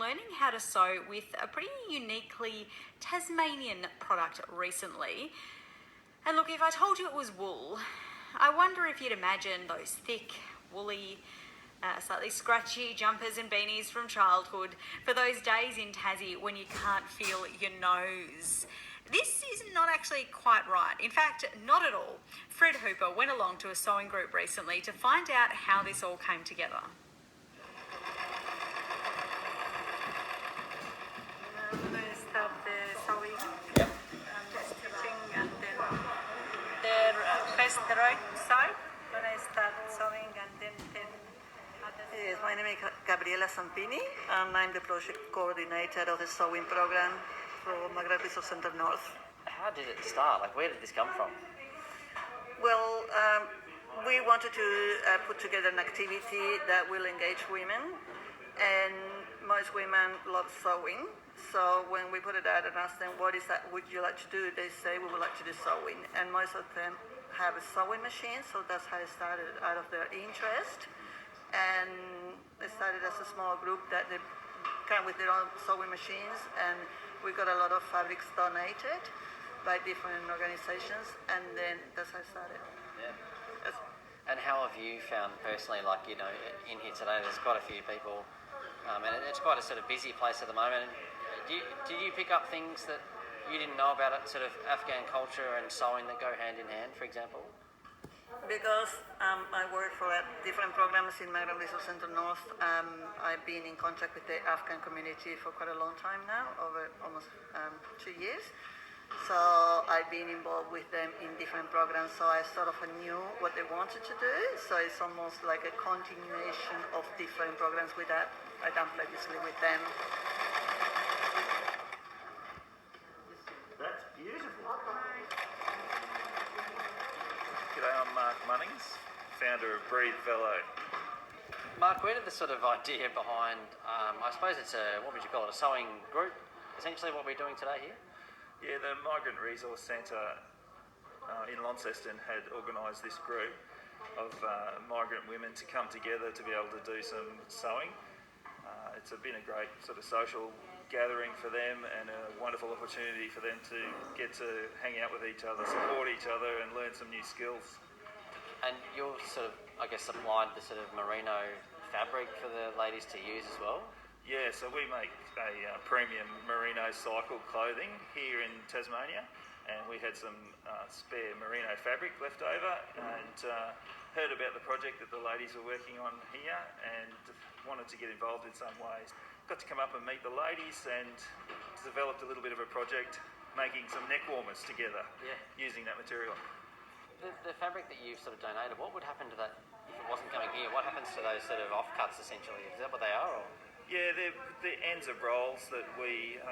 learning how to sew with a pretty uniquely Tasmanian product recently. And look, if I told you it was wool, I wonder if you'd imagine those thick, woolly, slightly scratchy jumpers and beanies from childhood for those days in Tassie when you can't feel your nose. This is not actually quite right. In fact, not at all. Fred Hooper went along to a sewing group recently to find out how this all came together. They start the sewing Yep. and the stitching, and then first the right side, when I start sewing, and then other side. Yes, my name is Gabriela Zampini, and I'm the project coordinator of the sewing program from Maghreb Resource Centre North. How did it start? Like, where did this come from? Well, we wanted to put together an activity that will engage women, and most women love sewing. So when we put it out and asked them, what is that would you like to do? They say, we would like to do sewing. And most of them have a sewing machine, so that's how it started, out of their interest. And they started as a small group that they came with their own sewing machines, and we got a lot of fabrics donated by different organizations, and then that's how it started. Yeah. That's, And how have you found personally, like, you know, in here today, there's quite a few people, and it's quite a sort of busy place at the moment. Did you pick up things that you didn't know about it, sort of Afghan culture and sewing that go hand in hand, for example? Because I work for different programs in Maghreb Resource Centre North, I've been in contact with the Afghan community for quite a long time now, over almost 2 years. So I've been involved with them in different programs, so I sort of knew what they wanted to do. So it's almost like a continuation of different programs with that I've done previously with them. That's beautiful. G'day, I'm Mark Munnings, founder of Breathe Velo. Mark, where did the sort of idea behind, I suppose it's what would you call it, a sewing group, essentially what we're doing today here? Yeah, the Migrant Resource Centre in Launceston had organised this group of migrant women to come together to be able to do some sewing. It's been a great sort of social gathering for them, and a wonderful opportunity for them to get to hang out with each other, support each other, and learn some new skills. And you're sort of, I guess, supplied the sort of merino fabric for the ladies to use as well? Yeah, so we make a premium merino cycle clothing here in Tasmania, and we had some spare merino fabric left over, and heard about the project that the ladies were working on here, and wanted to get involved in some ways. Got to come up and meet the ladies, and developed a little bit of a project making some neck warmers together, using that material. The fabric that you've sort of donated, what would happen to that if it wasn't going here? What happens to those sort of offcuts essentially? Is that what they are? Or? Yeah, they're the ends of rolls that we,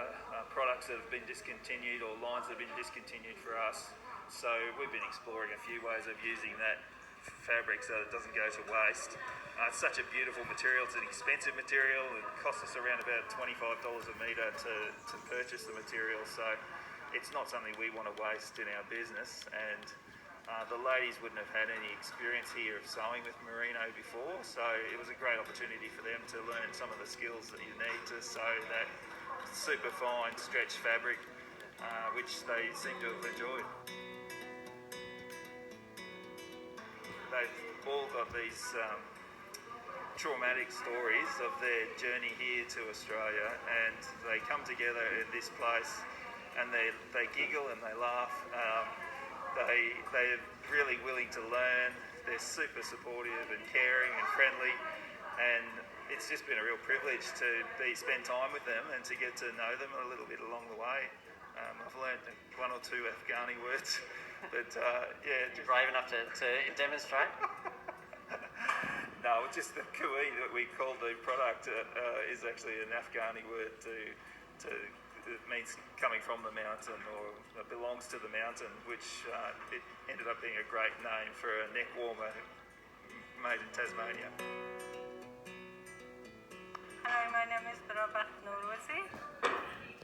products that have been discontinued or lines that have been discontinued for us. So we've been exploring a few ways of using that fabric so that it doesn't go to waste. It's such a beautiful material, it's an expensive material, it costs us around about $25 a metre to purchase the material, so it's not something we want to waste in our business. And the ladies wouldn't have had any experience here of sewing with merino before, so it was a great opportunity for them to learn some of the skills that you need to sew that super fine stretch fabric, which they seem to have enjoyed. They've all got these traumatic stories of their journey here to Australia, and they come together in this place and they giggle and they laugh. They're really willing to learn. They're super supportive and caring and friendly, and it's just been a real privilege to spend time with them and to get to know them a little bit along the way. I've learned one or two Afghani words, but yeah. You're brave enough to demonstrate? No, just the kui that we call the product is actually an Afghani word it means coming from the mountain, or belongs to the mountain, which it ended up being a great name for a neck warmer made in Tasmania. Hi, my name is Prabhat Nurwazi.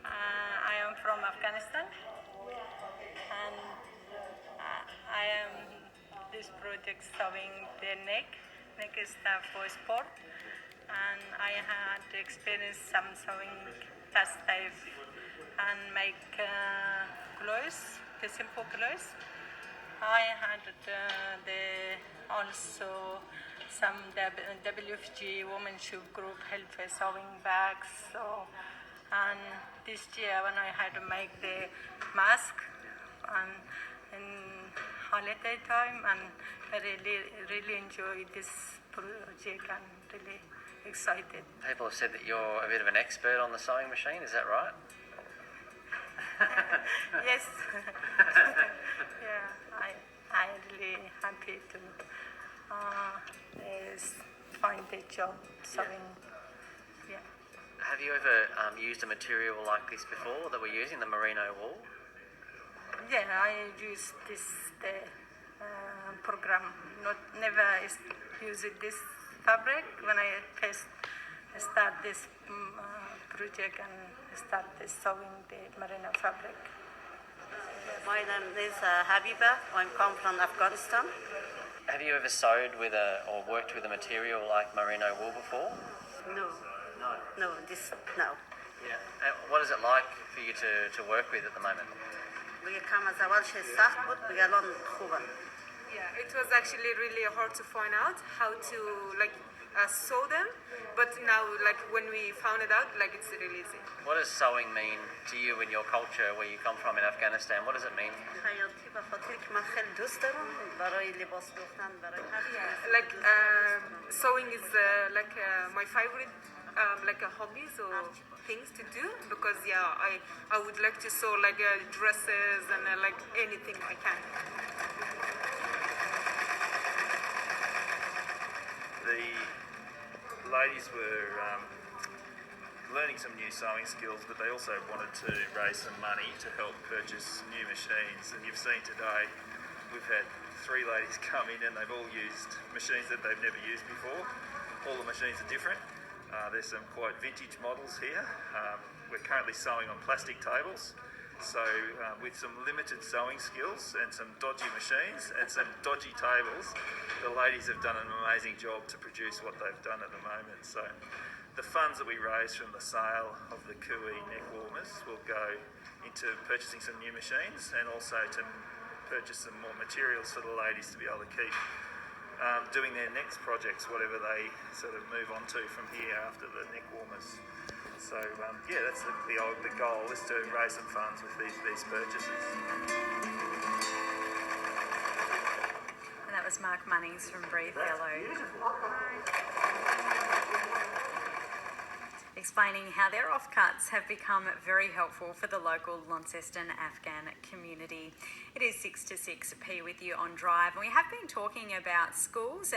I am from Afghanistan, and I am this project sewing the neck. Neck is for sport, and I had experienced some sewing past life and make clothes, the simple clothes. I had also some WFG Women's Shoe Group help for sewing bags. So, and this year when I had to make the mask and in holiday time, and I really enjoyed this project and really excited. People have said that you're a bit of an expert on the sewing machine. Is that right? Yes. Yeah, I really happy to find a job sewing. Yeah. Have you ever used a material like this before that we're using, the merino wool? Yeah, I use this program. Never use this fabric when I first start this project and start this sewing the merino fabric. My name is Habiba. I come from Afghanistan. Have you ever sewed with or worked with a material like merino wool before? No, No. no, this no. Yeah. And what is it like for you to work with at the moment? بگه کم از اول چه سخت بود بگه الان خوبه. Yeah, it was actually really hard to find out how to sew them, but now when we found it out, it's really easy. What does sewing mean to you in your culture where you come from in Afghanistan? What does it mean? خیاطی به خاطر که من خیلی دوست دارم برای لباس دوختن برای هر Sewing is my favorite hobbies or things to do, because I would like to sew dresses and anything I can. The ladies were learning some new sewing skills, but they also wanted to raise some money to help purchase new machines. And you've seen today, we've had 3 ladies come in and they've all used machines that they've never used before. All the machines are different. There's some quite vintage models here. We're currently sewing on plastic tables. So with some limited sewing skills and some dodgy machines and some dodgy tables, the ladies have done an amazing job to produce what they've done at the moment. So the funds that we raise from the sale of the Kui neck warmers will go into purchasing some new machines and also to purchase some more materials for the ladies to be able to keep doing their next projects, whatever they sort of move on to from here after the neck warmers. So that's the goal, is to raise some funds with these purchases. And that was Mark Munnings from Breathe Yellow, explaining how their offcuts have become very helpful for the local Launceston Afghan community. It is 6 to 6 P with you on Drive, and we have been talking about schools and